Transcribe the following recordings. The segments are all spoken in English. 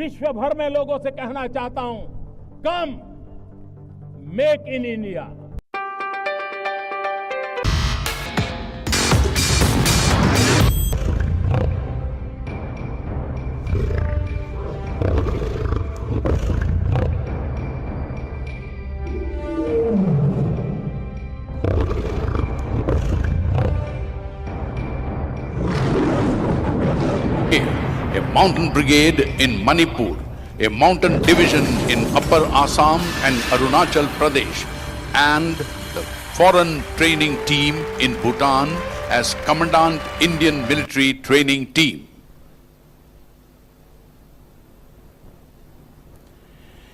विश्व भर में लोगों से कहना चाहता हूं, कम make in India. A mountain brigade in Manipur, a mountain division in Upper Assam and Arunachal Pradesh, and the foreign training team in Bhutan as Commandant Indian Military Training Team.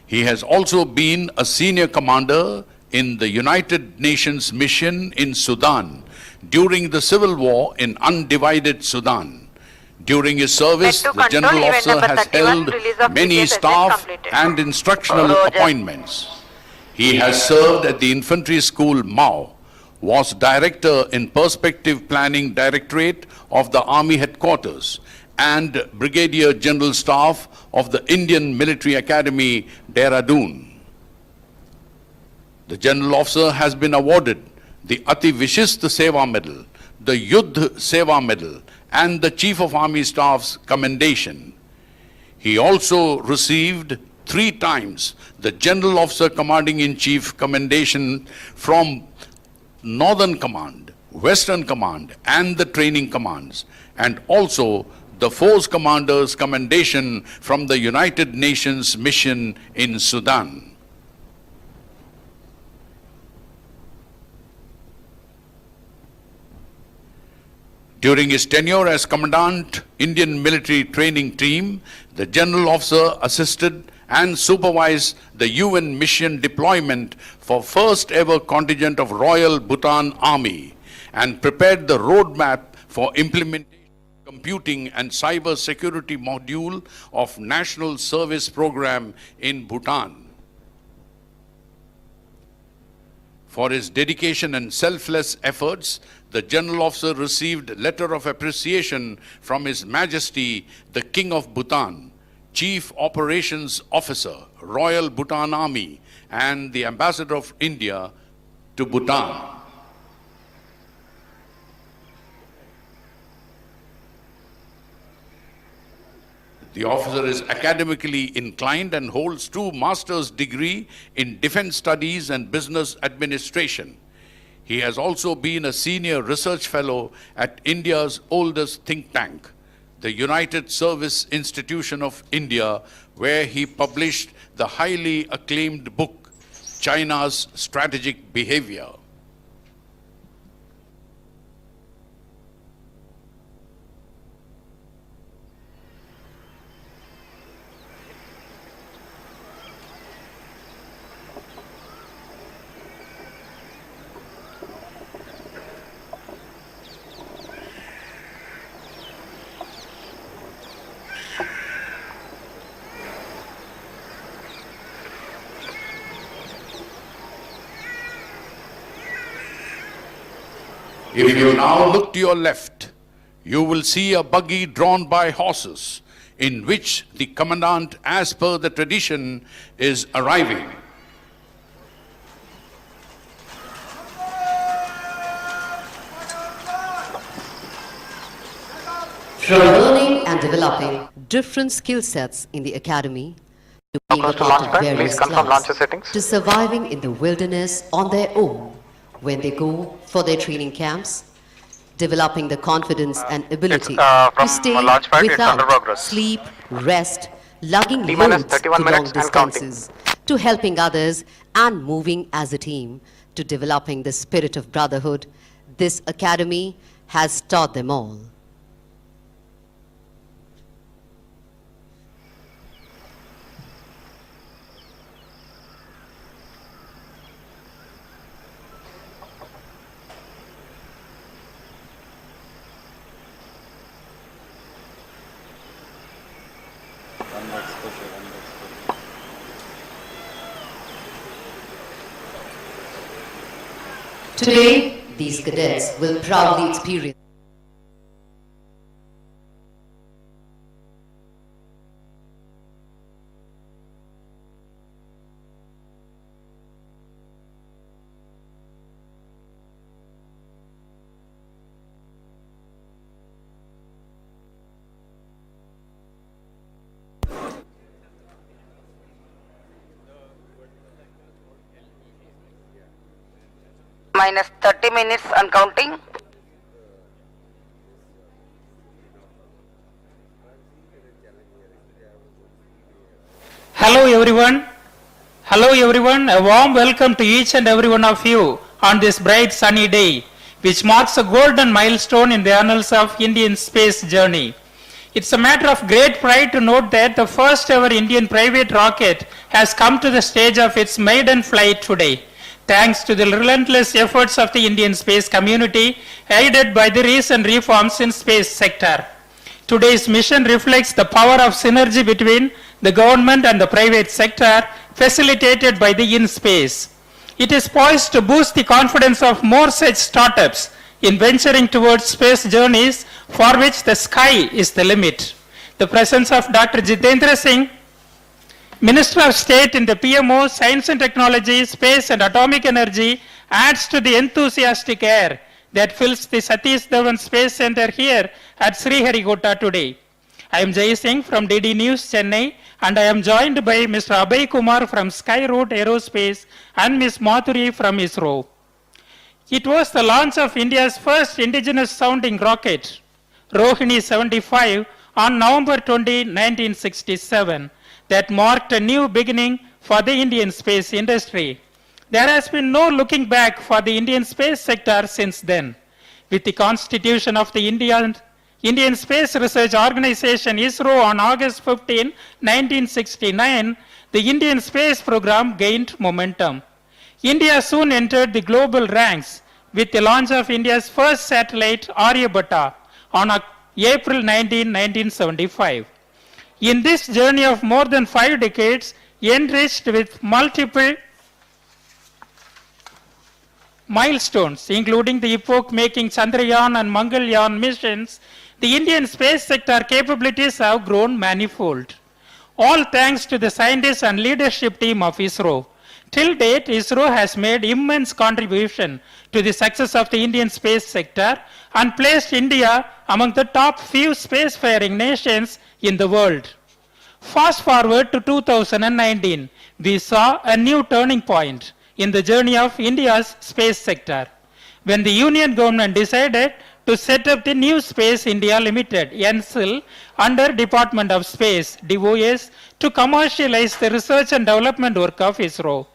He has also been a senior commander in the United Nations mission in Sudan during the civil war in undivided Sudan. During his service, the general officer has held many staff and instructional appointments. He has served at the Infantry School Mao, was Director in Perspective Planning Directorate of the Army Headquarters, and Brigadier General Staff of the Indian Military Academy, Dehradun. The general officer has been awarded the Ati Vishist Seva Medal, the Yudh Seva Medal, and the Chief of Army Staff's Commendation. He also received 3 times the General Officer Commanding-in-Chief Commendation from Northern Command, Western Command, and the Training Commands, and also the Force Commander's Commendation from the United Nations mission in Sudan. During his tenure as Commandant Indian Military Training Team, the General Officer assisted and supervised the UN mission deployment for first ever contingent of Royal Bhutan Army and prepared the roadmap for implementation of computing and cyber security module of National Service Program in Bhutan. For his dedication and selfless efforts, the General Officer received a letter of appreciation from His Majesty, the King of Bhutan, Chief Operations Officer, Royal Bhutan Army, and the Ambassador of India to Bhutan. The officer is academically inclined and holds 2 master's degrees in defense studies and business administration. He has also been a senior research fellow at India's oldest think tank, the United Service Institution of India, where he published the highly acclaimed book, China's Strategic Behavior. If you now look to your left, you will see a buggy drawn by horses in which the Commandant, as per the tradition, is arriving. From learning and developing different skill sets in the academy, to being a part of various clubs, to surviving in the wilderness on their own when they go for their training camps, developing the confidence and ability to stay without sleep, rest, lugging loads to long distances, to helping others and moving as a team, to developing the spirit of brotherhood, this academy has taught them all. Today, these cadets will proudly experience minus 30 minutes and counting. Hello everyone. Hello everyone. A warm welcome to each and every one of you on this bright sunny day, which marks a golden milestone in the annals of Indian space journey. It's a matter of great pride to note that the first ever Indian private rocket has come to the stage of its maiden flight today, thanks to the relentless efforts of the Indian space community, aided by the recent reforms in space sector. Today's mission reflects the power of synergy between the government and the private sector, facilitated by the InSpace. It is poised to boost the confidence of more such startups in venturing towards space journeys for which the sky is the limit. The presence of Dr. Jitendra Singh, Minister of State in the PMO, Science and Technology, Space and Atomic Energy, adds to the enthusiastic air that fills the Satish Dhawan Space Center here at Sriharikota today. I am Jai Singh from DD News, Chennai, and I am joined by Mr. Abhay Kumar from Skyroot Aerospace and Ms. Madhuri from ISRO. It was the launch of India's first indigenous sounding rocket, Rohini 75, on November 20, 1967, that marked a new beginning for the Indian space industry. There has been no looking back for the Indian space sector since then. With the constitution of the Indian Space Research Organization ISRO on August 15, 1969, the Indian space program gained momentum. India soon entered the global ranks with the launch of India's first satellite, Aryabhatta, on April 19, 1975. In this journey of more than 5 decades, enriched with multiple milestones, including the epoch-making Chandrayaan and Mangalyaan missions, the Indian space sector capabilities have grown manifold. All thanks to the scientists and leadership team of ISRO. Till date, ISRO has made immense contribution to the success of the Indian space sector and placed India among the top few spacefaring nations in the world. Fast forward to 2019, we saw a new turning point in the journey of India's space sector, when the Union government decided to set up the New Space India Limited, NSIL, under Department of Space, DOS, to commercialize the research and development work of ISRO.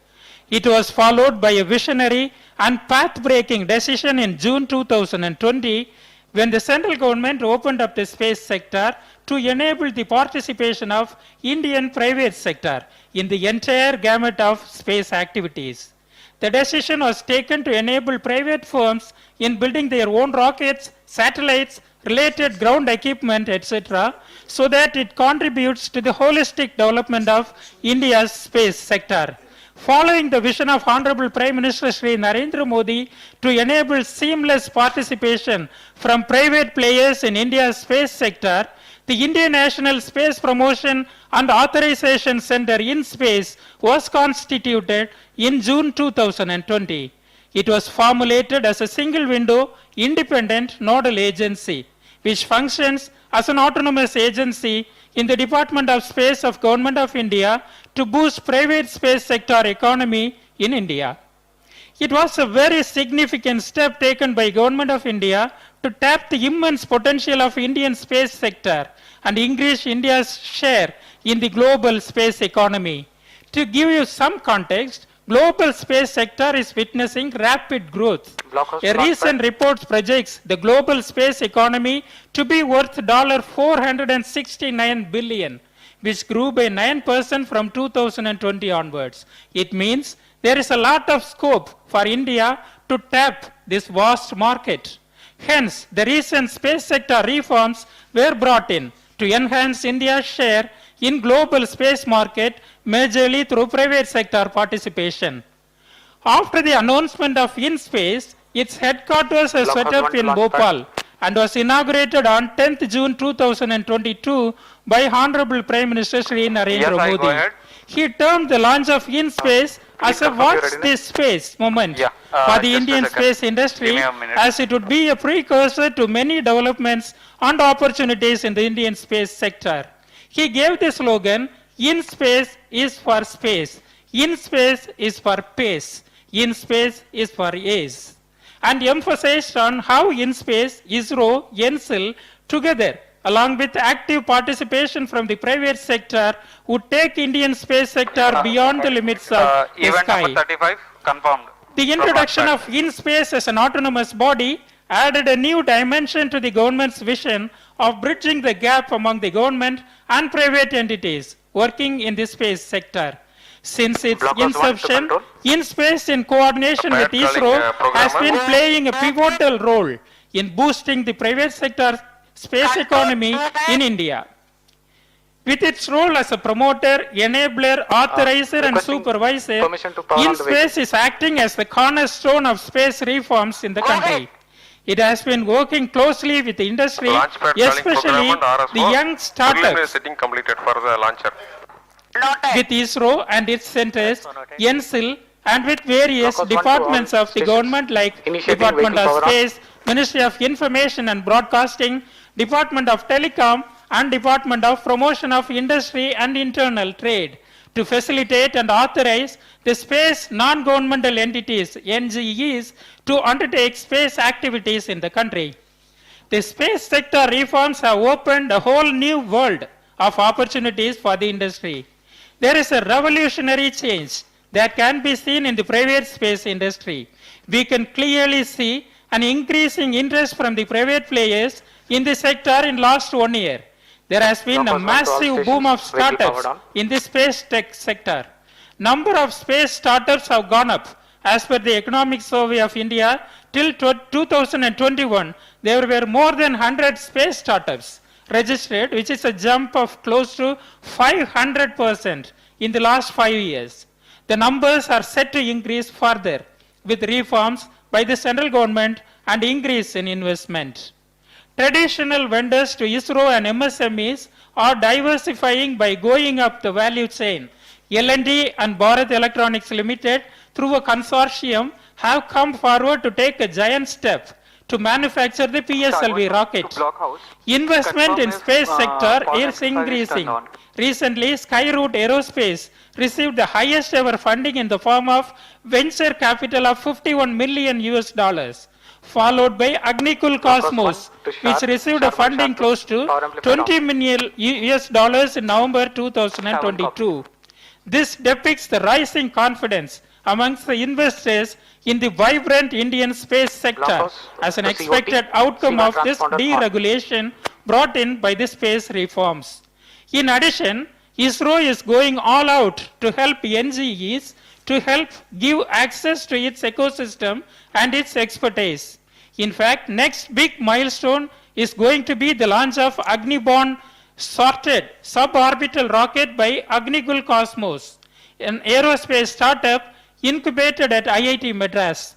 It was followed by a visionary and path-breaking decision in June 2020, when the central government opened up the space sector to enable the participation of Indian private sector in the entire gamut of space activities. The decision was taken to enable private firms in building their own rockets, satellites, related ground equipment, etc., so that it contributes to the holistic development of India's space sector. Following the vision of Honorable Prime Minister Shri Narendra Modi to enable seamless participation from private players in India's space sector, the Indian National Space Promotion and Authorization Center InSpace was constituted in June 2020. It was formulated as a single window independent nodal agency, which functions as an autonomous agency in the Department of Space of Government of India to boost private space sector economy in India. It was a very significant step taken by Government of India to tap the immense potential of Indian space sector and increase India's share in the global space economy. To give you some context, global space sector is witnessing rapid growth. A recent report projects the global space economy to be worth $469 billion, which grew by 9% from 2020 onwards. It means there is a lot of scope for India to tap this vast market. Hence, the recent space sector reforms were brought in to enhance India's share in global space market, majorly through private sector participation. After the announcement of InSpace, its headquarters are set up in Bhopal and was inaugurated on 10th June 2022 by Honorable Prime Minister Shri Narendra Modi. He termed the launch of InSpace as a watch this space moment for the Indian space industry, as it would be a precursor to many developments and opportunities in the Indian space sector. He gave the slogan, InSpace is for space, InSpace is for pace, InSpace is for ace. and emphasized on how in space, ISRO, NSIL together, along with active participation from the private sector, would take Indian space sector beyond the limits of the event sky. number 35 confirmed. The introduction of InSpace as an autonomous body added a new dimension to the government's vision of bridging the gap among the government and private entities working in the space sector. Since its inception, InSpace, in coordination with ISRO, has been playing a pivotal role in boosting the private sector space economy in India. With its role as a promoter, enabler, authorizer and supervisor, InSpace is acting as the cornerstone of space reforms in the country. It has been working closely with the industry, especially the young startups, completed for the launcher. with ISRO and its centers, NSIL, and with various departments of the government like Department of Space, Ministry of Information and Broadcasting, Department of Telecom, and Department of Promotion of Industry and Internal Trade to facilitate and authorize the space non-governmental entities, NGEs, to undertake space activities in the country. The space sector reforms have opened a whole new world of opportunities for the industry. There is a revolutionary change that can be seen in the private space industry. We can clearly see an increasing interest from the private players in the sector in last 1 year. There has been a massive boom of startups in the space tech sector. Number of space startups have gone up. As per the Economic Survey of India, till 2021, there were more than 100 space startups registered, which is a jump of close to 500% in the last 5 years. The numbers are set to increase further with reforms by the central government and increase in investment. Traditional vendors to ISRO and MSMEs are diversifying by going up the value chain. L&T and Bharat Electronics Limited, through a consortium, have come forward to take a giant step to manufacture the PSLV rocket. Investment in space sector is increasing. Recently, Skyroot Aerospace received the highest ever funding in the form of venture capital of $51 million, followed by Agnikul Cosmos, which received a funding close to $20 million in November 2022. This depicts the rising confidence amongst the investors in the vibrant Indian space sector as an expected outcome of this deregulation brought in by the space reforms. In addition, ISRO is going all out to help NGEs to help give access to its ecosystem and its expertise. In fact, next big milestone is going to be the launch of Agni-borne sorted suborbital rocket by Agnikul Cosmos, an aerospace startup incubated at IIT Madras.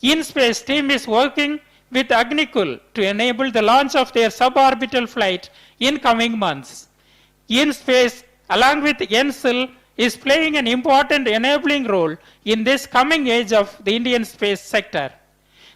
InSpace team is working with Agnikul to enable the launch of their suborbital flight in coming months. InSpace, along with NSIL, is playing an important enabling role in this coming age of the Indian space sector.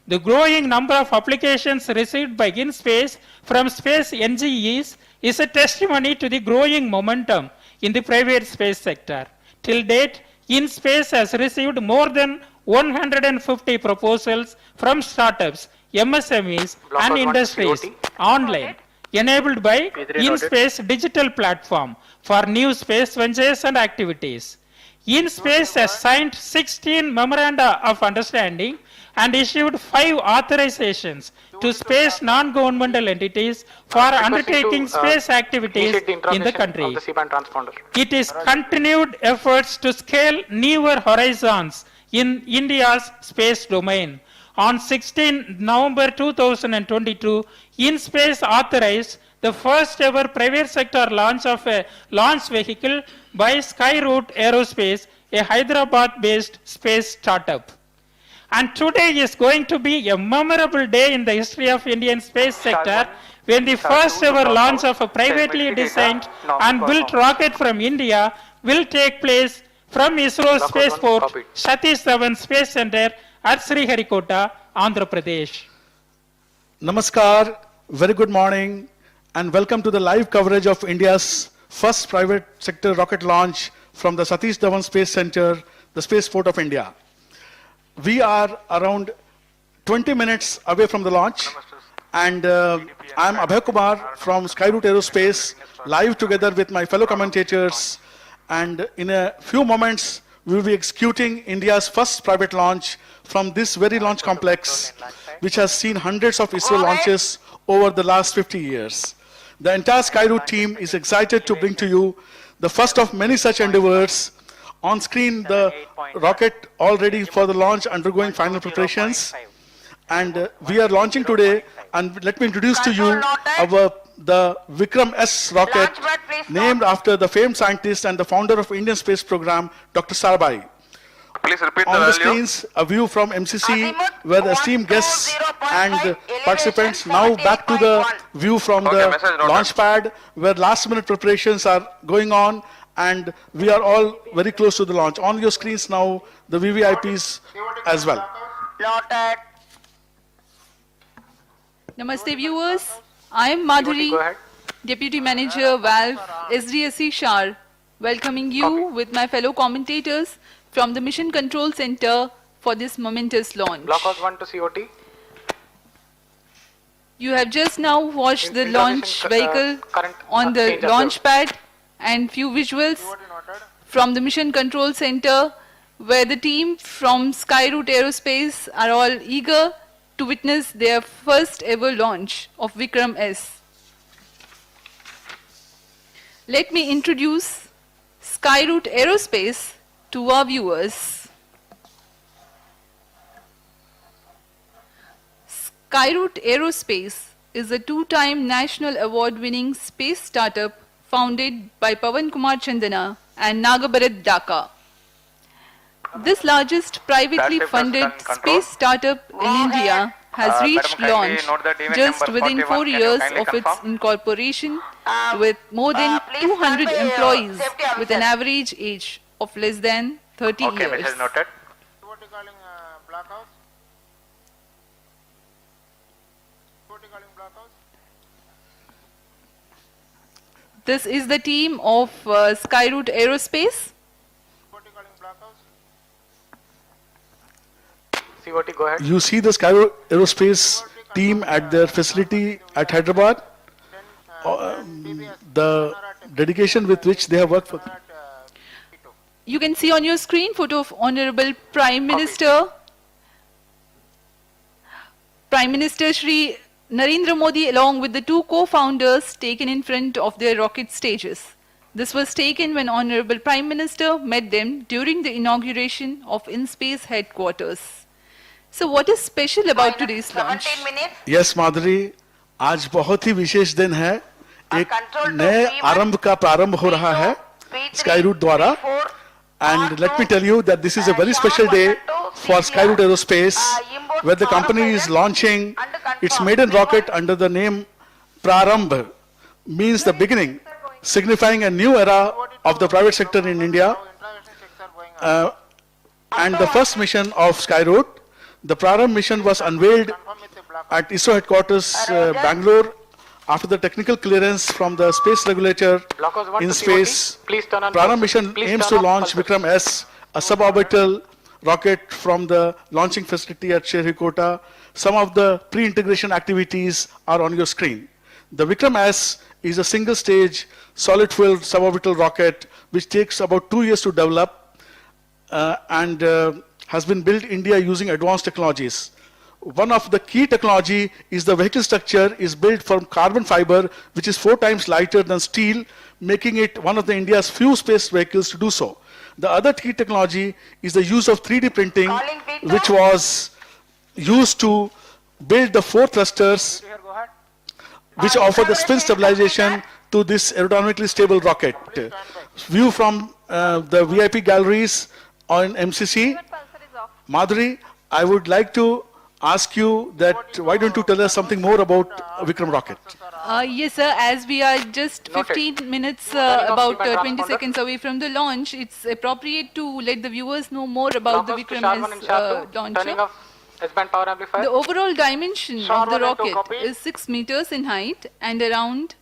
The growing number of applications received by InSpace from space NGEs is a testimony to the growing momentum in the private space sector. Till date, InSpace has received more than 150 proposals from startups, MSMEs, and industries online, enabled by InSpace digital platform for new space ventures and activities. InSpace has signed 16 memoranda of understanding and issued 5 authorizations to space non-governmental entities for undertaking space activities in the country. It is continued efforts to scale newer horizons in India's space domain. On 16 November 2022, InSpace authorized the first ever private sector launch of a launch vehicle by Skyroot Aerospace, a Hyderabad-based space startup. And today is going to be a memorable day in the history of Indian space sector when the first ever launch of a privately designed and built rocket from India will take place from ISRO spaceport Satish Dhawan Space Center at Sriharikota, Andhra Pradesh. Namaskar, very good morning, and welcome to the live coverage of India's first private sector rocket launch from the Satish Dhawan Space Center, the spaceport of India. We are around 20 minutes away from the launch. And I'm Abhay Kumar from Skyroot Aerospace, live together with my fellow commentators. And in a few moments, we will be executing India's first private launch from this very launch complex, which has seen hundreds of ISRO launches over the last 50 years. The entire Skyroot team is excited to bring to you the first of many such endeavors. On screen, the rocket all ready for the launch, undergoing final preparations. And we are launching today, and let me introduce to you the VIKRAM-S rocket, named after the famed scientist and the founder of Indian space program, Dr. Sarabhai. Please repeat the On the value. screens, a view from MCC, where the esteemed guests and participants. Now back to the view from the launch pad, where last-minute preparations are going on, and we are all very close to the launch. On your screens now, the VVIPs as well. Noted. Namaste viewers, I am Madhuri, Go ahead. Deputy Manager Valve SDSC SHAR, welcoming you with my fellow commentators from the Mission Control Center for this momentous launch. Blockhouse 1 to COT. You have just now watched the launch vehicle current on the change of launch pad and few visuals from the Mission Control Center, where the team from Skyroot Aerospace are all eager to witness their first ever launch of VIKRAM-S. Let me introduce Skyroot Aerospace to our viewers. Skyroot Aerospace is a two-time national award-winning space startup founded by Pawan Kumar Chandana and Nagabharat Dhaka. This largest privately funded space startup in India has reached launch just within 4 years of its incorporation, with more than 200 employees with an average age of less than 30 Okay, years. message noted. This is the team of Skyroot Aerospace. COT, go ahead. You see the Skyroot Aerospace team at their facility at Hyderabad. The dedication with which they have worked for. You can see on your screen photo of Honorable Prime Minister. Prime Minister Shri Narendra Modi along with the two co-founders taken in front of their rocket stages. This was taken when Honorable Prime Minister met them during the inauguration of InSpace headquarters. So what is special about today's launch? 17 minutes. Yes, माधुरी, आज बहुत ही विशेष दिन है. एक नए आरंभ का प्रारंभ हो रहा है Skyroot द्वारा. And let me tell you that this is a very special day for Skyroot Aerospace, where the company is launching its maiden rocket under the name PRARAMBH, means the beginning, signifying a new era of the private sector in India. And the first mission of Skyroot, the PRARAMBH mission, was unveiled at ISRO headquarters, Bangalore, after the technical clearance from the space regulator in space. PRARAMBH mission aims to launch VIKRAM-S, a suborbital rocket from the launching facility at Sriharikota. Some of the pre-integration activities are on your screen. The VIKRAM-S is a single-stage, solid-fuel suborbital rocket which takes about 2 years to develop and has been built in India using advanced technologies. One of the key technology is the vehicle structure is built from carbon fiber, which is 4 times lighter than steel, making it one of the India's few space vehicles to do so. The other key technology is the use of 3D printing, which was used to build the 4 thrusters, which offer the spin stabilization to this aerodynamically stable rocket. View from the VIP galleries on MCC. Madhuri, I would like to ask you that why don't you tell us something more about Vikram rocket? Yes, sir. As we are just 15 minutes, about 20 seconds away from the launch, it's appropriate to let the viewers know more about the VIKRAM-S launcher. The overall dimension of the rocket is 6 meters in height and around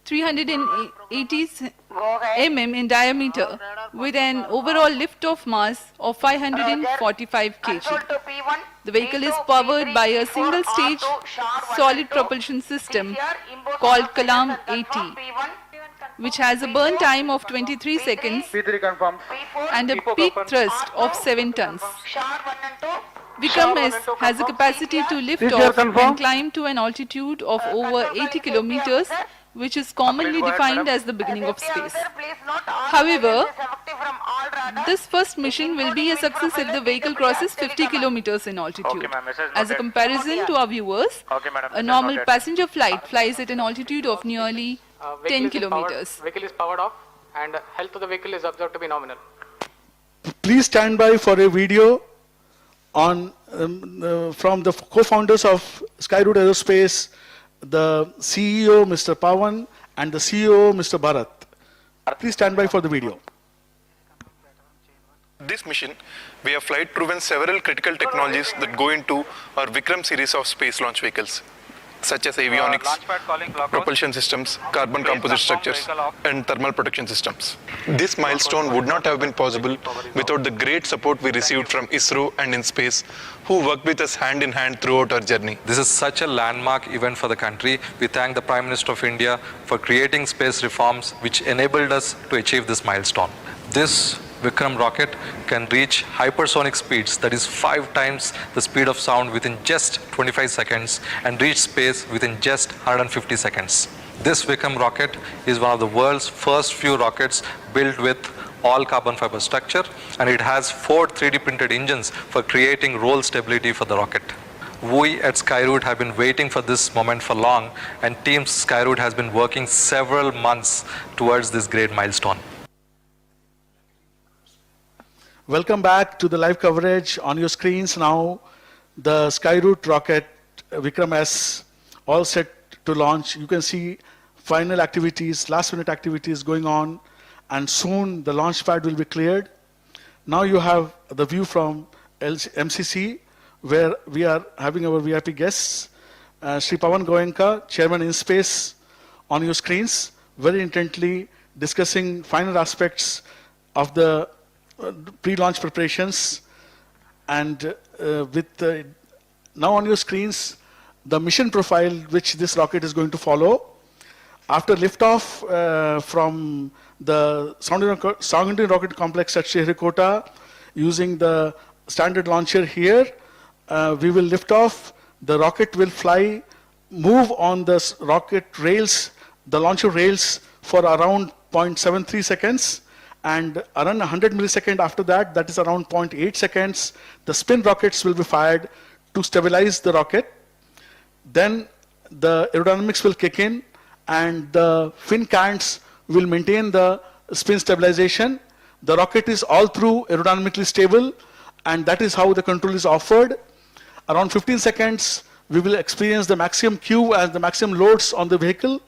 380 mm in diameter with an overall lift-off mass of 545 kg. The vehicle is powered by a single-stage solid propulsion system called KALAM-80, which has a burn time of 23 seconds and a peak thrust of 7 tons. VIKRAM-S has a capacity to lift off and climb to an altitude of over 80 kilometers, which is commonly defined as the beginning of space. However, this first mission will be a success if the vehicle crosses 50 kilometers in altitude. As a comparison to our viewers, a normal passenger flight flies at an altitude of nearly 10 kilometers. Vehicle is powered off and health of the vehicle is observed to be nominal. Please stand by for a video on from the co-founders of Skyroot Aerospace, the CEO Mr. Pawan and the CEO Mr. Bharat. Please stand by for the video. This mission, we have flight proven several critical technologies that go into our Vikram series of space launch vehicles, such as avionics, propulsion systems, carbon composite structures, and thermal protection systems. This milestone would not have been possible without the great support we received from ISRO and InSpace, who worked with us hand in hand throughout our journey. This is such a landmark event for the country. We thank the Prime Minister of India for creating space reforms which enabled us to achieve this milestone. This Vikram rocket can reach hypersonic speeds, that is 5 times the speed of sound within just 25 seconds and reach space within just 150 seconds. This Vikram rocket is one of the world's first few rockets built with all carbon fiber structure, and it has 4 3D printed engines for creating roll stability for the rocket. We at Skyroot have been waiting for this moment for long, and Team Skyroot has been working several months towards this great milestone. Welcome back to the live coverage. On your screens now, the Skyroot rocket VIKRAM-S all set to launch. You can see final activities, last minute activities going on, and soon the launch pad will be cleared. Now you have the view from MCC, where we are having our VIP guests, Sri Pawan Goenka, Chairman InSpace, on your screens, very intently discussing final aspects of the pre-launch preparations. And now on your screens, the mission profile which this rocket is going to follow. After liftoff from the Sounding Rocket Complex at Sriharikota, using the standard launcher here, we will lift off. The rocket will fly, move on the rocket rails, the launcher rails, for around 0.73 seconds. And around 100 milliseconds after that, that is around 0.8 seconds, the spin rockets will be fired to stabilize the rocket. Then the aerodynamics will kick in, and the fin cants will maintain the spin stabilization. The rocket is all through aerodynamically stable, and that is how the control is offered. Around 15 seconds, we will experience the maximum Q and the maximum loads on the vehicle.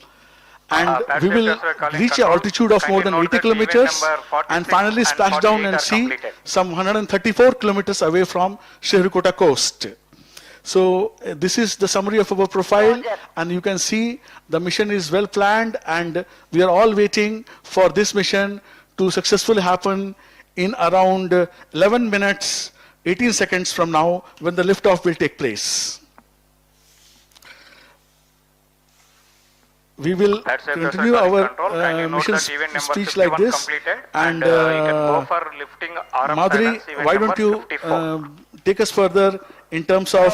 And we will reach an altitude of more than 80 kilometers and finally splash down and see some 134 kilometers away from Sriharikota coast. So this is the summary of our profile, and you can see the mission is well planned, and we are all waiting for this mission to successfully happen in around 11 minutes, 18 seconds from now, when the liftoff will take place. We will continue our mission speech like this, and Madhuri, why don't you take us further in terms of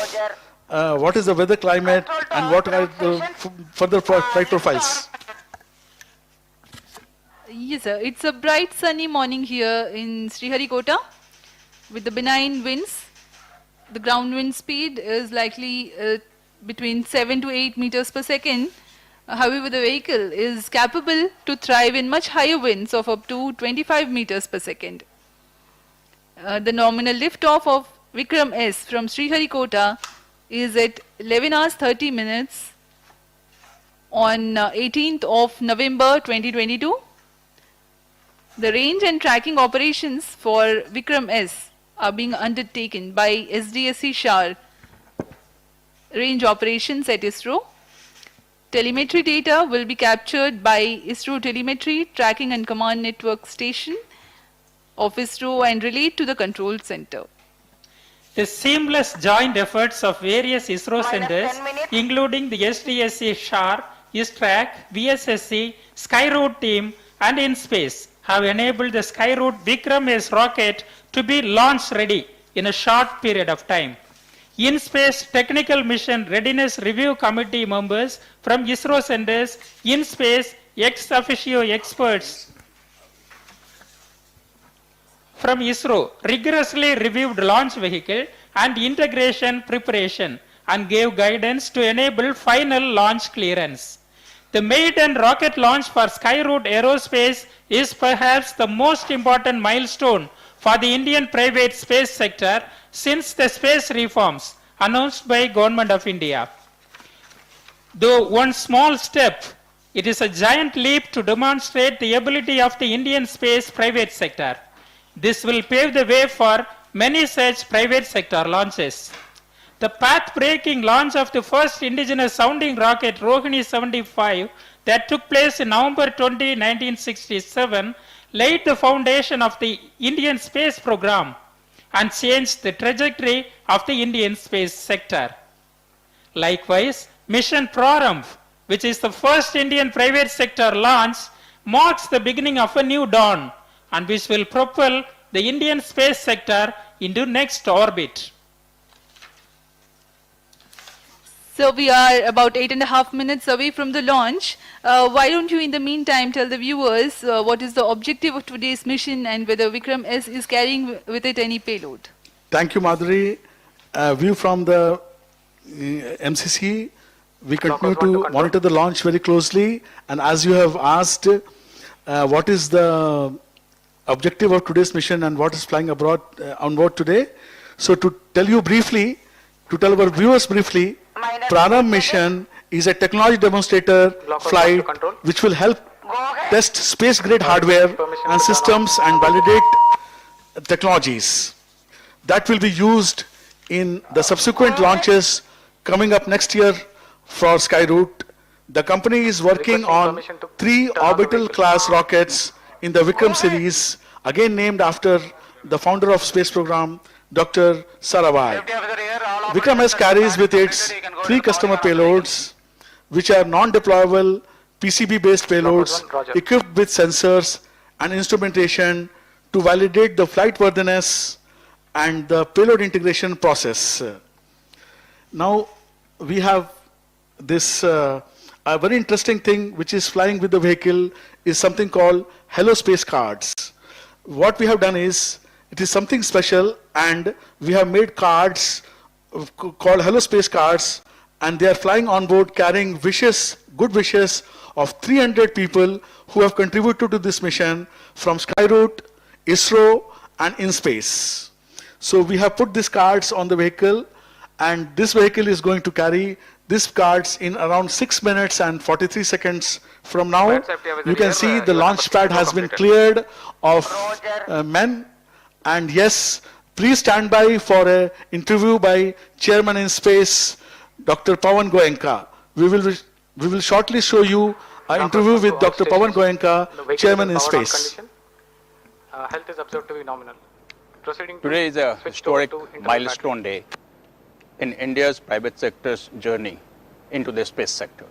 what is the weather climate and what are the further flight profiles? Yes, sir. It's a bright sunny morning here in Sriharikota with the benign winds. The ground wind speed is likely between 7 to 8 meters per second. However, the vehicle is capable to thrive in much higher winds of up to 25 meters per second. The nominal liftoff of VIKRAM-S from Sriharikota is at 11 hours 30 minutes on 18th of November 2022. The range and tracking operations for VIKRAM-S are being undertaken by SDSC SHAR Range Operations at ISRO. Telemetry data will be captured by ISRO Telemetry Tracking and Command Network Station of ISRO and relayed to the control center. The seamless joint efforts of various ISRO centers, including the SDSC SHAR, ISTRAC, VSSC, Skyroot team, and InSpace, have enabled the Skyroot VIKRAM-S rocket to be launch ready in a short period of time. InSpace Technical Mission Readiness Review Committee members from ISRO centers, InSpace ex officio experts from ISRO rigorously reviewed launch vehicle and integration preparation and gave guidance to enable final launch clearance. The maiden rocket launch for Skyroot Aerospace is perhaps the most important milestone for the Indian private space sector since the space reforms announced by Government of India. Though one small step, it is a giant leap to demonstrate the ability of the Indian space private sector. This will pave the way for many such private sector launches. The path-breaking launch of the first indigenous sounding rocket Rohini 75 that took place in November 20, 1967 laid the foundation of the Indian space program and changed the trajectory of the Indian space sector. Likewise, mission PRARAMBH, which is the first Indian private sector launch, marks the beginning of a new dawn and which will propel the Indian space sector into next orbit. So we are about 8.5 minutes away from the launch. Why don't you in the meantime tell the viewers what is the objective of today's mission and whether VIKRAM-S is carrying with it any payload? Thank you, Madhuri. View from the MCC, we continue to monitor the launch very closely, and as you have asked, what is the objective of today's mission and what is flying abroad on board today? So to tell you briefly, to tell our viewers briefly, PRARAMBH mission is a technology demonstrator flight which will help test space-grade hardware and systems and validate technologies that will be used in the subsequent launches coming up next year for Skyroot. The company is working on 3 orbital class rockets in the Vikram series, again named after the founder of space program, Dr. Sarabhai. VIKRAM-S carries with its 3 customer payloads, which are non-deployable PCB-based payloads equipped with sensors and instrumentation to validate the flight worthiness and the payload integration process. Now, we have this a very interesting thing which is flying with the vehicle is something called Hello Space cards. What we have done is, it is something special, and we have made cards called Hello Space cards, and they are flying on board carrying wishes, good wishes of 300 people who have contributed to this mission from Skyroot, ISRO, and InSpace. So we have put these cards on the vehicle, and this vehicle is going to carry these cards in around 6 minutes and 43 seconds from now. You can see the launch pad has been cleared of men, and yes, please stand by for an interview by Chairman InSpace, Dr. Pawan Goenka. We will shortly show you an interview with Dr. Pawan Goenka, Chairman InSpace. Health is observed to be nominal. Today is a historic milestone day in India's private sector's journey into the space sector.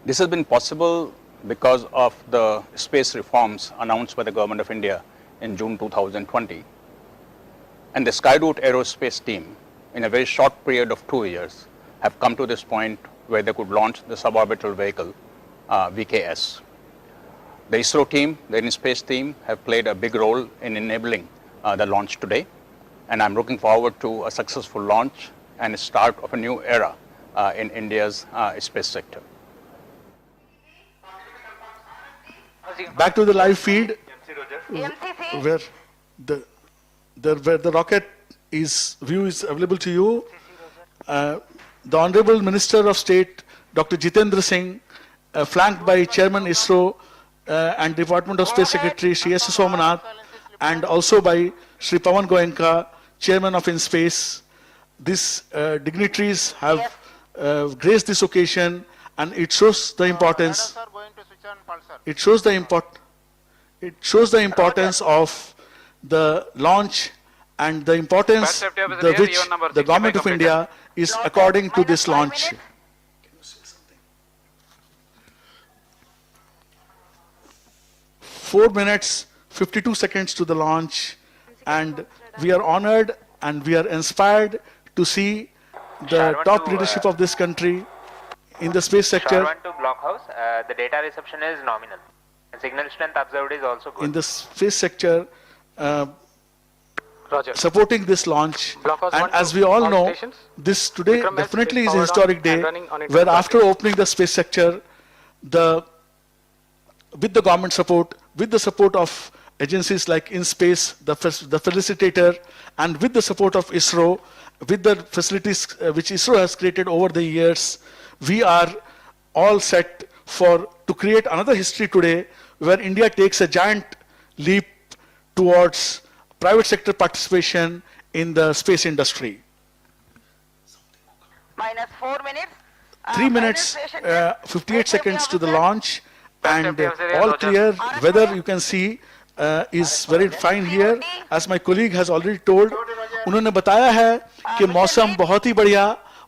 This has been possible because of the space reforms announced by the Government of India in June 2020. And the Skyroot Aerospace team, in a very short period of 2 years, have come to this point where they could launch the suborbital vehicle, VK-S. The ISRO team, the InSpace team, have played a big role in enabling the launch today. And I'm looking forward to a successful launch and a start of a new era in India's space sector. Back to the live feed, where the rocket view is available to you. The Honorable Minister of State, Dr. Jitendra Singh, flanked by Chairman ISRO and Department of Space Secretary Sri S. Somanath, and also by Sri Pawan Goenka, Chairman of InSpace. These dignitaries have graced this occasion, and it shows the importance. It shows the importance of the launch and the importance which the government of India is according to this launch. Four minutes, 52 seconds to the launch, and we are honored and we are inspired to see the top leadership of this country in the space sector. To blockhouse, the data reception is nominal. Signal strength observed is also good. In the space sector, supporting this launch, and as we all know, this today definitely is a historic day, where after opening the space sector, with the government support, with the support of agencies like InSpace, the facilitator, and with the support of ISRO, with the facilities which ISRO has created over the years, we are all set to create another history today, where India takes a giant leap towards private sector participation in the space industry. Minus 4 minutes. 3 minutes, 58 seconds to the launch, and all clear. Weather, you can see, is very fine here. As my colleague has already told, उन्होंने बताया है कि मौसम बहुत ही बढ़िया,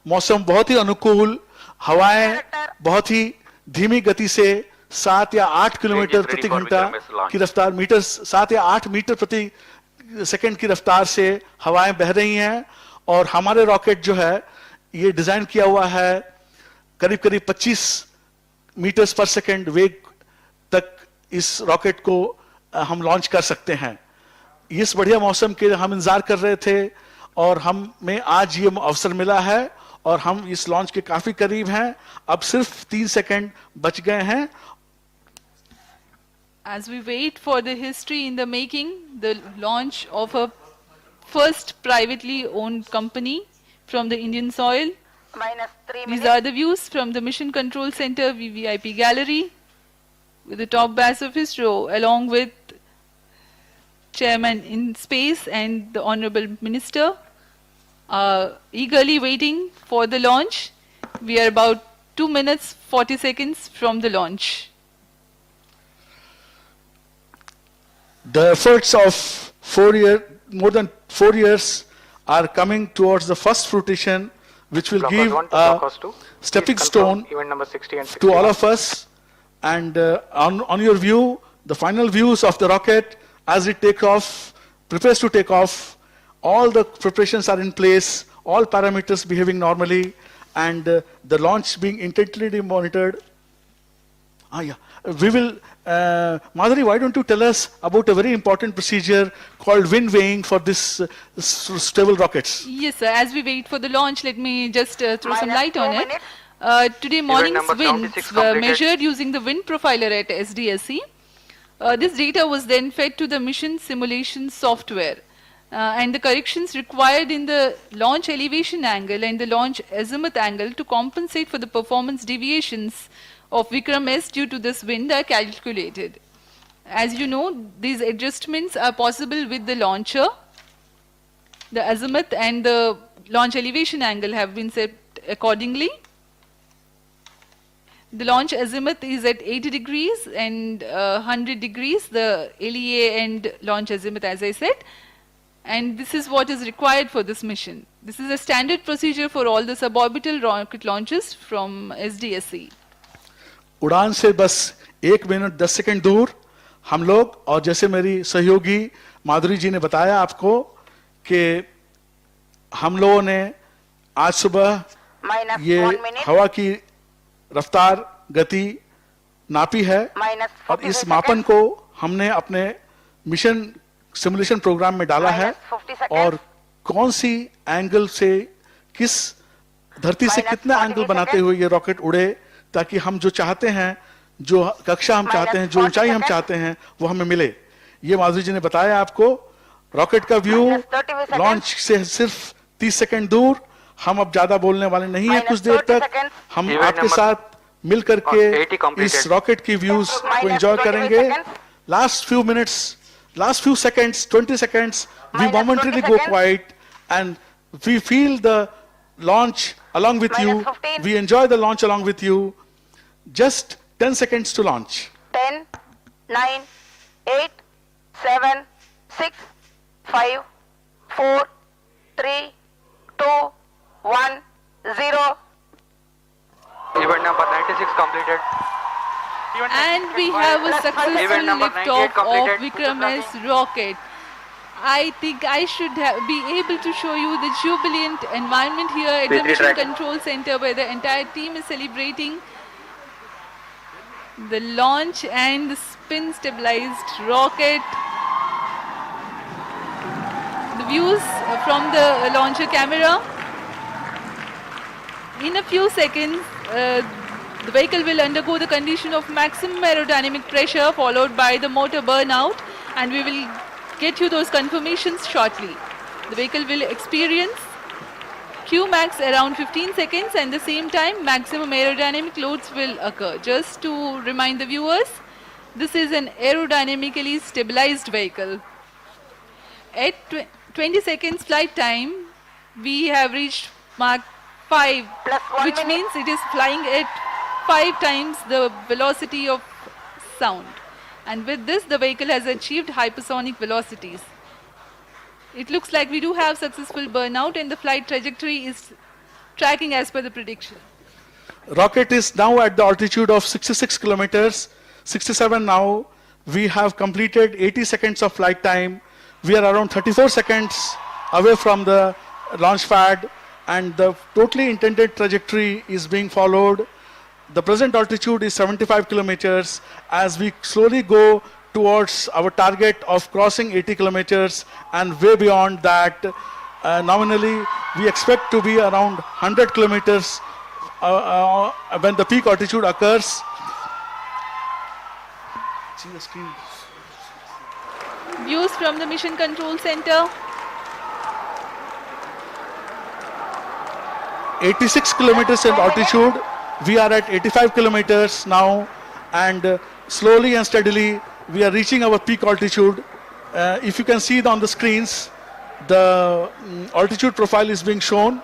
मौसम बहुत ही अनुकूल, हवाएं बहुत ही धीमी गति से 7 या 8 किलोमीटर प्रति घंटा की रफ्तार, 7 या 8 मीटर प्रति सेकंड की रफ्तार से हवाएं बह रही हैं, और हमारे रॉकेट जो है ये डिजाइन किया हुआ है करीब करीब 25 मीटर्स पर सेकंड वेग तक इस रॉकेट को हम लॉन्च कर सकते हैं। इस बढ़िया मौसम के हम इंतजार कर रहे थे, और हमें आज ये अवसर मिला है, और हम इस लॉन्च के काफी करीब हैं। अब सिर्फ 3 सेकंड बच गए हैं। As we wait for the history in the making, the launch of a first privately owned company from the Indian soil. Minus 3 minutes. These are the views from the Mission Control Center VVIP Gallery, with the top brass of ISRO, along with Chairman in Space and the Honorable Minister, eagerly waiting for the launch. We are about 2 minutes 40 seconds from the launch. The efforts of more than 4 years are coming towards the first fruition, which will give a stepping stone to all of us. And on your view, the final views of the rocket as it prepares to take off, all the preparations are in place, all parameters behaving normally, and the launch being intently monitored. We will, Madhuri, why don't you tell us about a very important procedure called wind weighing for this stable rockets? Yes, sir. As we wait for the launch, let me just throw some light on it. Today morning's winds were measured using the wind profiler at SDSC. This data was then fed to the mission simulation software, and the corrections required in the launch elevation angle and the launch azimuth angle to compensate for the performance deviations of VIKRAM-S due to this wind are calculated. As you know, these adjustments are possible with the launcher. The azimuth and the launch elevation angle have been set accordingly. The launch azimuth is at 80 degrees and 100 degrees, the LEA and launch azimuth, as I said. And this is what is required for this mission. This is a standard procedure for all the suborbital rocket launches from SDSC. उड़ान से बस 1 minute 10 second दूर हम लोग, और जैसे मेरी सहयोगी माधुरी जी ने बताया आपको कि हम लोगों ने आज सुबह ये हवा की रफ्तार गति नापी है, और इस मापन को हमने अपने मिशन सिमुलेशन प्रोग्राम में डाला है, और कौन सी एंगल से किस धरती से कितना एंगल बनाते हुए ये रॉकेट उड़े, ताकि हम जो चाहते हैं, जो कक्षा हम चाहते हैं, जो ऊंचाई हम चाहते हैं, वो हमें मिले। ये माधुरी जी ने बताया आपको। रॉकेट का व्यू लॉन्च से सिर्फ 30 सेकंड दूर। हम अब ज्यादा बोलने वाले नहीं हैं, कुछ देर तक हम आपके साथ मिल करके इस रॉकेट की व्यूज को एंजॉय करेंगे। Last few minutes, last few seconds, 20 seconds, we momentarily go quiet and we feel the launch along with you. We enjoy the launch along with you. Just 10 seconds to launch. 10, 9, 8, 7, 6, 5, 4, 3, 2, 1, 0. Event number 96 completed. And we have a successful liftoff of VIKRAM-S rocket. I think I should be able to show you the jubilant environment here at the Mission Control Center, where the entire team is celebrating the launch and the spin stabilized rocket. The views from the launcher camera. In a few seconds, the vehicle will undergo the condition of maximum aerodynamic pressure followed by the motor burnout, and we will get you those confirmations shortly. The vehicle will experience Qmax around 15 seconds, and at the same time maximum aerodynamic loads will occur. Just to remind the viewers, this is an aerodynamically stabilized vehicle. At 20 seconds flight time, we have reached Mach 5, which means it is flying at 5 times the velocity of sound. And with this, the vehicle has achieved hypersonic velocities. It looks like we do have successful burnout, and the flight trajectory is tracking as per the prediction. Rocket is now at the altitude of 66 kilometers, 67 now. We have completed 80 seconds of flight time. We are around 34 seconds away from the launch pad, and the totally intended trajectory is being followed. The present altitude is 75 kilometers. As we slowly go towards our target of crossing 80 kilometers and way beyond that, nominally we expect to be around 100 kilometers when the peak altitude occurs. See the screen. Views from the Mission Control Center. 86 kilometers in altitude. We are at 85 kilometers now, and slowly and steadily we are reaching our peak altitude. If you can see it on the screens, the altitude profile is being shown.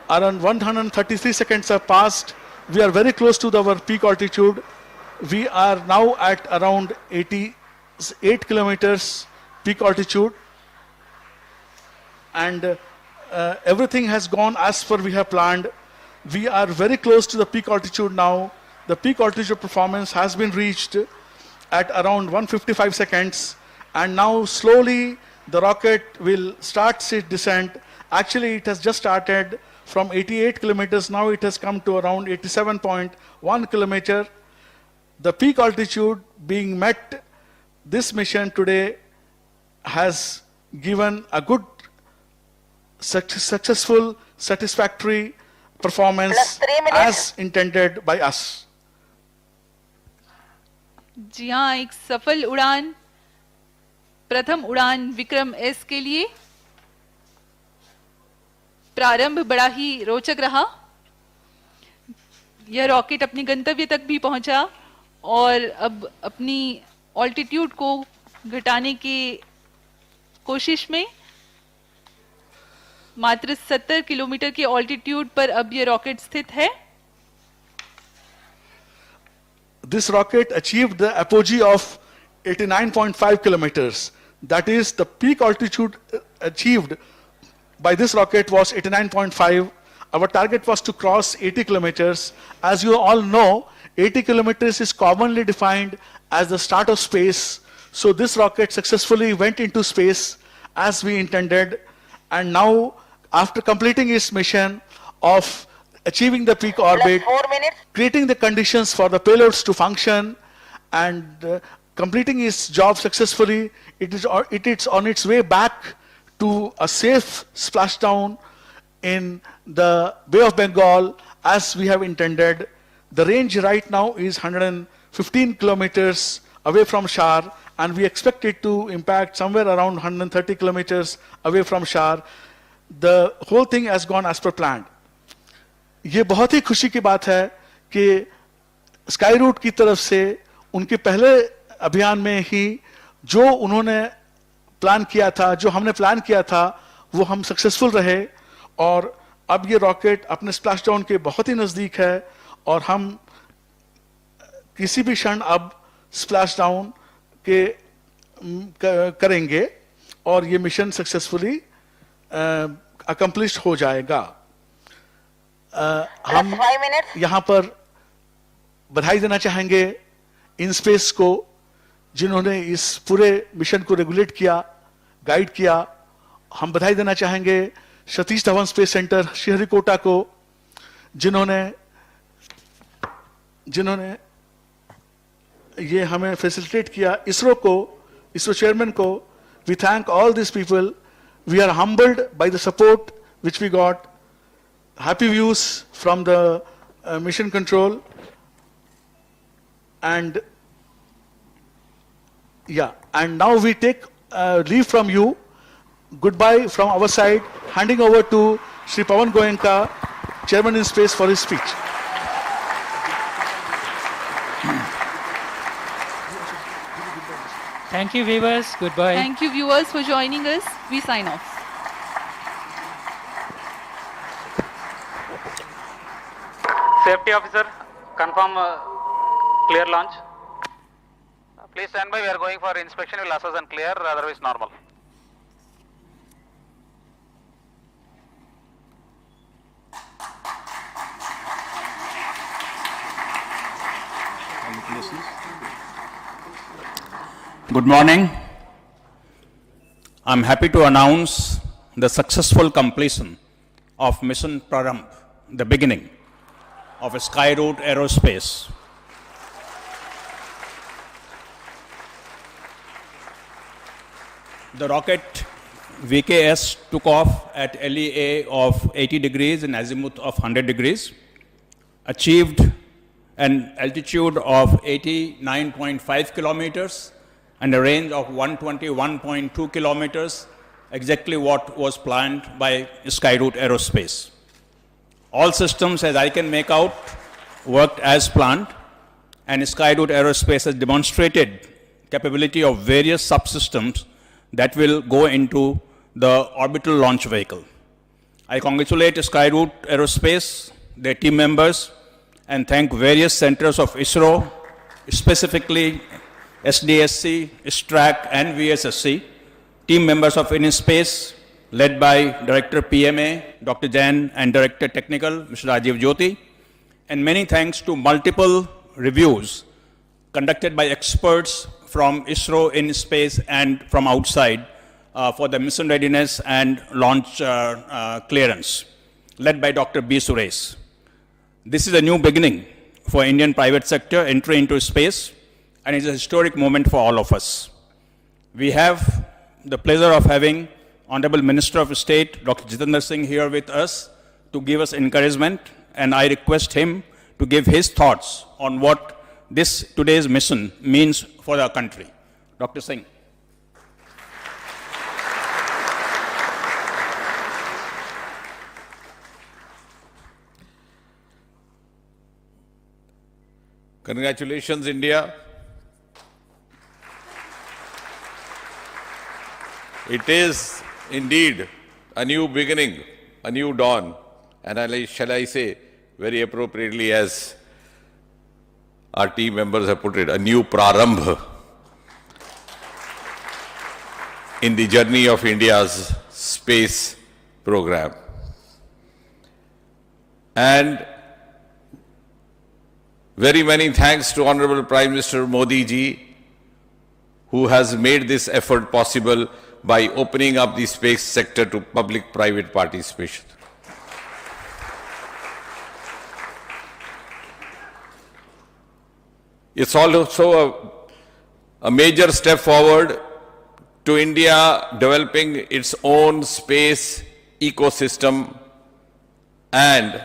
Around 133 seconds have passed. We are very close to our peak altitude. We are now at around 88 kilometers peak altitude, and everything has gone as per we have planned. We are very close to the peak altitude now. The peak altitude performance has been reached at around 155 seconds, and now slowly the rocket will start its descent. Actually, it has just started from 88 kilometers. Now it has come to around 87.1 kilometer. The peak altitude being met, this mission today has given a good, successful, satisfactory performance as intended by us. जी हाँ, एक सफल उड़ान, प्रथम उड़ान विक्रम-S के लिए प्रारंभ बड़ा ही रोचक रहा। यह रॉकेट अपने गंतव्य तक भी पहुंचा और अब अपनी ऑल्टीट्यूड को घटाने की कोशिश में मात्र 70 किलोमीटर के ऑल्टीट्यूड पर अब यह रॉकेट स्थित है। This rocket achieved the apogee of 89.5 kilometers. That is, the peak altitude achieved by this rocket was 89.5. Our target was to cross 80 kilometers. As you all know, 80 kilometers is commonly defined as the start of space. So this rocket successfully went into space as we intended. And now, after completing its mission of achieving the peak orbit, creating the conditions for the payloads to function, and completing its job successfully, it is on its way back to a safe splashdown in the Bay of Bengal as we have intended. The range right now is 115 kilometers away from Shar, and we expect it to impact somewhere around 130 kilometers away from Shar. The whole thing has gone as per planned. ये बहुत ही खुशी की बात है कि sky root की तरफ से उनके पहले अभियान में ही जो उन्होंने प्लान किया था, जो हमने प्लान किया था, वो हम सक्सेसफुल रहे, और अब ये रॉकेट अपने स्प्लैश डाउन के बहुत ही नजदीक है, और हम किसी भी क्षण अब स्प्लैश डाउन के करेंगे और ये मिशन सक्सेसफुली अकम्प्लिश हो जाएगा। हम यहाँ पर बधाई देना चाहेंगे इन स्पेस को, जिन्होंने इस पूरे मिशन को रेगुलेट किया, गाइड किया। हम बधाई देना चाहेंगे सतीश धवन स्पेस सेंटर श्रीहरिकोटा को, जिन्होंने ये हमें फैसिलिटेट किया। इसरो को, इसरो चेयरमैन को, we thank all this people. We are humbled by the support which we got. Happy views from the mission control and now we take leave from you. Goodbye from our side, handing over to Shri Pawan Goenka, Chairman in Space, for his speech. Thank you, viewers. Goodbye. Thank you, viewers, for joining us. We sign off. Safety officer, confirm clear launch. Please stand by. We are going for inspection. We'll assess and clear. Otherwise, normal. Good morning. I'm happy to announce the successful completion of Mission PRARAMBH, the beginning of Skyroot Aerospace. The rocket VKS took off at LEA of 80 degrees and azimuth of 100 degrees, achieved an altitude of 89.5 kilometers and a range of 121.2 kilometers, exactly what was planned by Skyroot Aerospace. All systems, as I can make out, worked as planned, and Skyroot Aerospace has demonstrated capability of various subsystems that will go into the orbital launch vehicle. I congratulate Skyroot Aerospace, their team members, and thank various centers of ISRO, specifically SDSC, STRAC, and VSSC, team members of InSpace, led by Director PMA, Dr. Jain, and Director Technical, Mr. Rajiv Jyoti, and many thanks to multiple reviews conducted by experts from ISRO, InSpace, and from outside for the mission readiness and launch clearance, led by Dr. B. Suresh. This is a new beginning for Indian private sector entry into space, and it's a historic moment for all of us. We have the pleasure of having Honorable Minister of State, Dr. Jitendra Singh, here with us to give us encouragement, and I request him to give his thoughts on what today's mission means for our country. Dr. Singh. Congratulations, India. It is indeed a new beginning, a new dawn, and shall I say, very appropriately, as our team members have put it, a new PRARAMBH in the journey of India's space program. And very many thanks to Honorable Prime Minister Modi ji, who has made this effort possible by opening up the space sector to public-private participation. It's also a major step forward to India developing its own space ecosystem and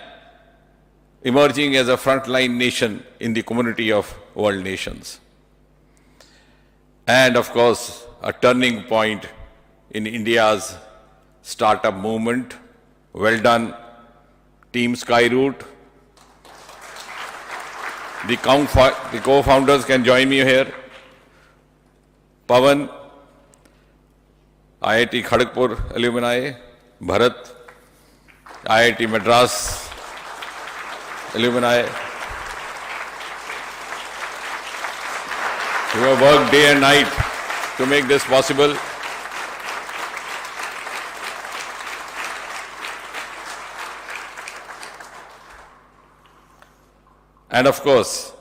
emerging as a frontline nation in the community of world nations. And of course, a turning point in India's startup movement. Well done, Team Skyroot. The co-founders can join me here. Pawan, IIT Kharagpur alumni, Bharat, IIT Madras alumni, who have worked day and night to make this possible. And of course,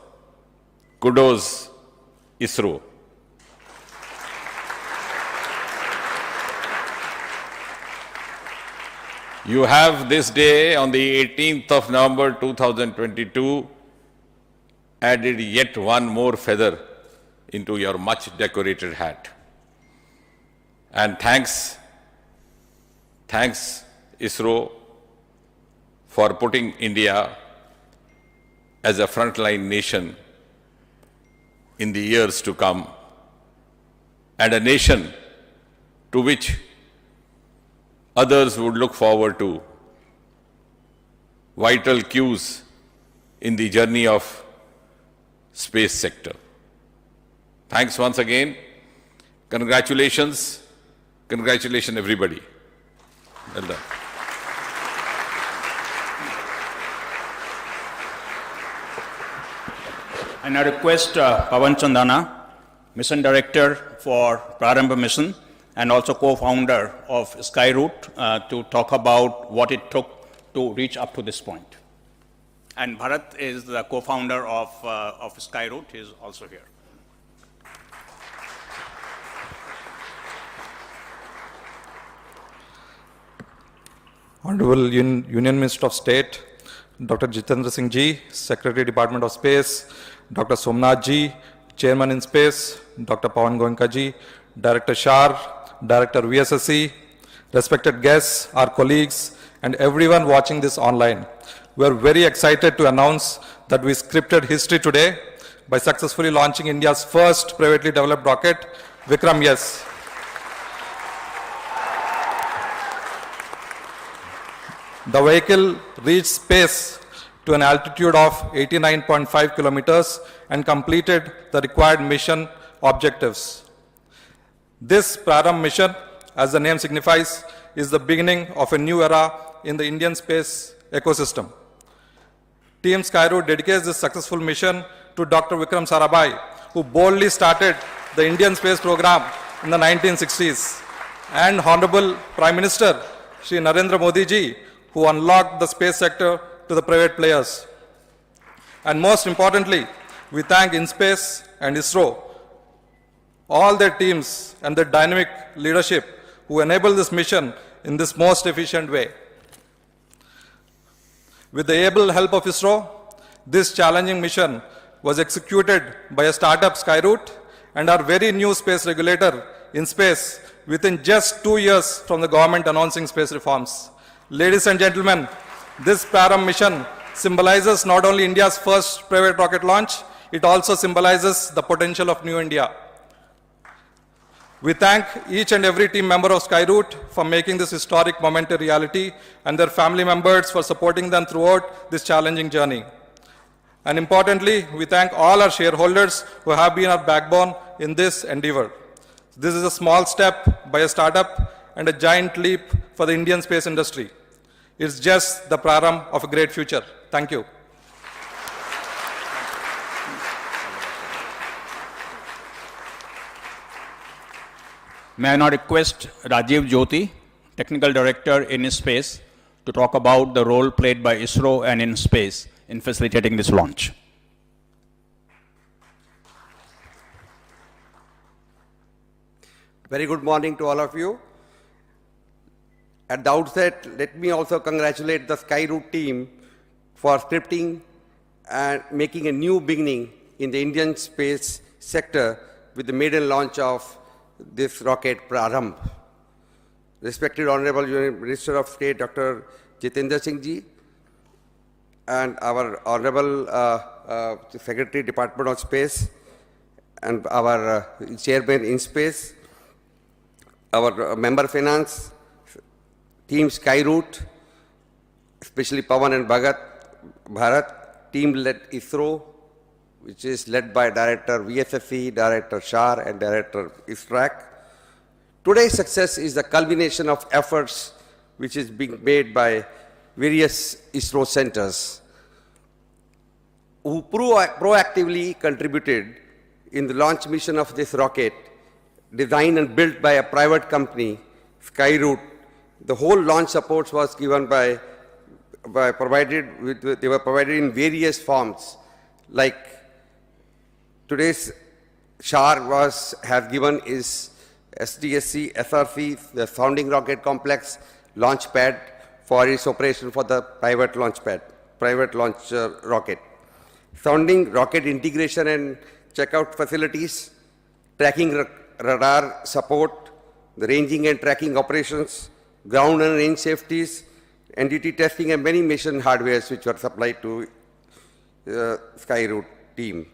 kudos ISRO. You have this day on the 18th of November 2022 added yet one more feather into your much decorated hat. And thanks ISRO for putting India as a frontline nation in the years to come, and a nation to which others would look forward to, vital cues in the journey of space sector. Thanks once again. Congratulations. Congratulations everybody. Well done. And I request Pawan Chandana, Mission Director for PRARAMBH mission and also co-founder of Skyroot, to talk about what it took to reach up to this point. And Bharat is the co-founder of Skyroot. He is also here. Honorable Union Minister of State, Dr. Jitendra Singh Ji, Secretary, Department of Space, Dr. Somnath Ji, Chairman in Space, Dr. Pawan Goenka Ji, Director Shar, Director VSSC, respected guests, our colleagues, and everyone watching this online. We are very excited to announce that we scripted history today by successfully launching India's first privately developed rocket, VIKRAM-S. The vehicle reached space to an altitude of 89.5 kilometers and completed the required mission objectives. This PRARAMBH mission, as the name signifies, is the beginning of a new era in the Indian space ecosystem. Team Skyroot dedicates this successful mission to Dr. Vikram Sarabhai, who boldly started the Indian space program in the 1960s, and Honorable Prime Minister Shri Narendra Modi Ji, who unlocked the space sector to the private players. And most importantly, we thank InSpace and ISRO, all their teams and their dynamic leadership who enabled this mission in this most efficient way. With the able help of ISRO, this challenging mission was executed by a startup Skyroot and our very new space regulator, InSpace, within just 2 years from the government announcing space reforms. Ladies and gentlemen, this PRARAMBH mission symbolizes not only India's first private rocket launch, it also symbolizes the potential of New India. We thank each and every team member of Skyroot for making this historic moment a reality, and their family members for supporting them throughout this challenging journey. And importantly, we thank all our shareholders who have been our backbone in this endeavor. This is a small step by a startup and a giant leap for the Indian space industry. It's just the PRARAMBH of a great future. Thank you. May I now request Rajiv Jyoti, Technical Director in Space, to talk about the role played by ISRO and InSpace in facilitating this launch. Very good morning to all of you. At the outset, let me also congratulate the Skyroot team for scripting and making a new beginning in the Indian space sector with the maiden launch of this rocket PRARAMBH. Respected Honorable Minister of State Dr. Jitendra Singh Ji and our Honorable Secretary Department of Space and our Chairman in Space, our Member Finance, Team Skyroot, especially Pawan and Bharat, team led ISRO, which is led by Director VSSC, Director Shar and Director ISRAC. Today's success is the culmination of efforts which is being made by various ISRO centers who proactively contributed in the launch mission of this rocket, designed and built by a private company, Skyroot. The whole launch supports was given they were provided in various forms, like today's SHAR has given is SDSC, SRC, the sounding rocket complex launch pad for its operation for the private launch rocket. Sounding rocket integration and checkout facilities, tracking radar support, the ranging and tracking operations, ground and range safeties, NDT testing, and many mission hardwares which were supplied to Skyroot team.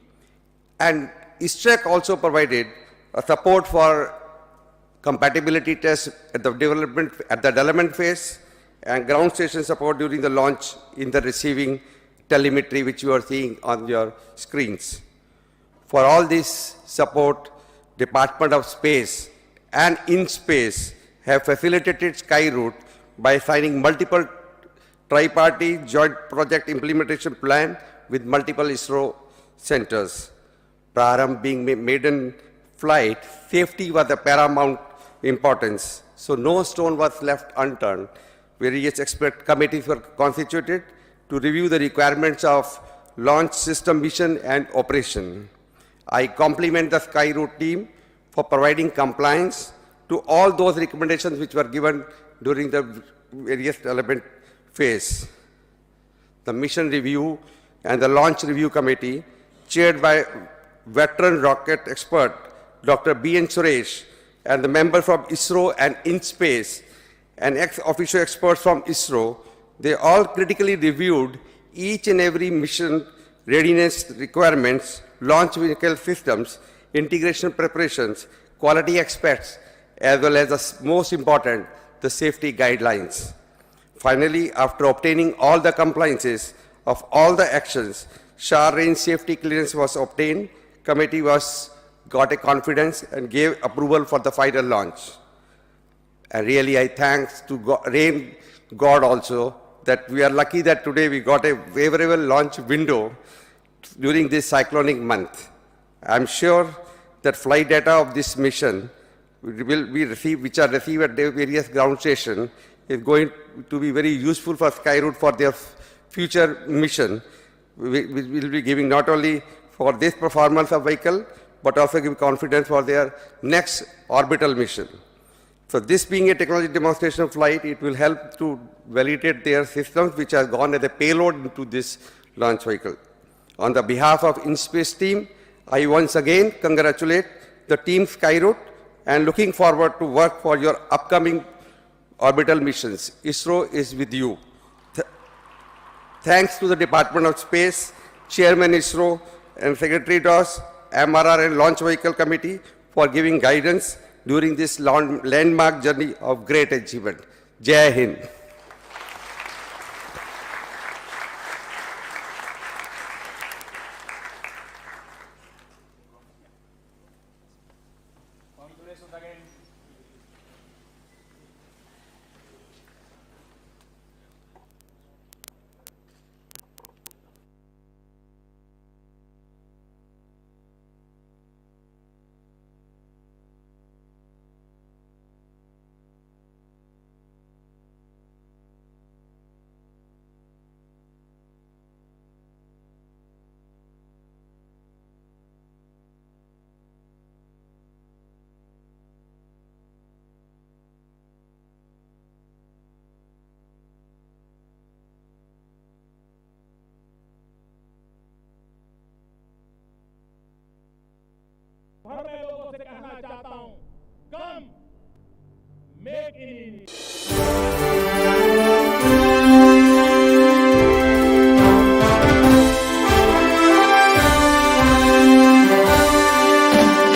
And ISRO also provided a support for compatibility tests at the development phase and ground station support during the launch in the receiving telemetry which you are seeing on your screens. For all this support, Department of Space and InSpace have facilitated Skyroot by signing multiple tripartite joint project implementation plan with multiple ISRO centers. PRARAMBH being maiden flight, safety was of paramount importance, so no stone was left unturned. Various expert committees were constituted to review the requirements of launch system mission and operation. I compliment the Skyroot team for providing compliance to all those recommendations which were given during the various development phase. The mission review and the launch review committee, chaired by veteran rocket expert Dr. B.N. Suresh, and the members from ISRO and InSpace, and ex-officio experts from ISRO, they all critically reviewed each and every mission readiness requirements, launch vehicle systems, integration preparations, quality aspects, as well as the most important, the safety guidelines. Finally, after obtaining all the compliances of all the actions, SHAR range safety clearance was obtained. Committee got a confidence and gave approval for the final launch. And really, I thanks to God also that we are lucky that today we got a favorable launch window during this cyclonic month. I'm sure that flight data of this mission will be received, which are received at the various ground stations, is going to be very useful for Skyroot for their future mission. We will be giving not only for this performance of vehicle, but also give confidence for their next orbital mission. So this being a technology demonstration flight, it will help to validate their systems which has gone as a payload into this launch vehicle. On the behalf of InSpace team, I once again congratulate the team Skyroot and looking forward to work for your upcoming orbital missions. ISRO is with you. Thanks to the Department of Space, Chairman ISRO and Secretary DOS, MRR and Launch Vehicle Committee for giving guidance during this landmark journey of great achievement. Jai Hind. भर में लोगों से कहना चाहता हूं, कम make in India.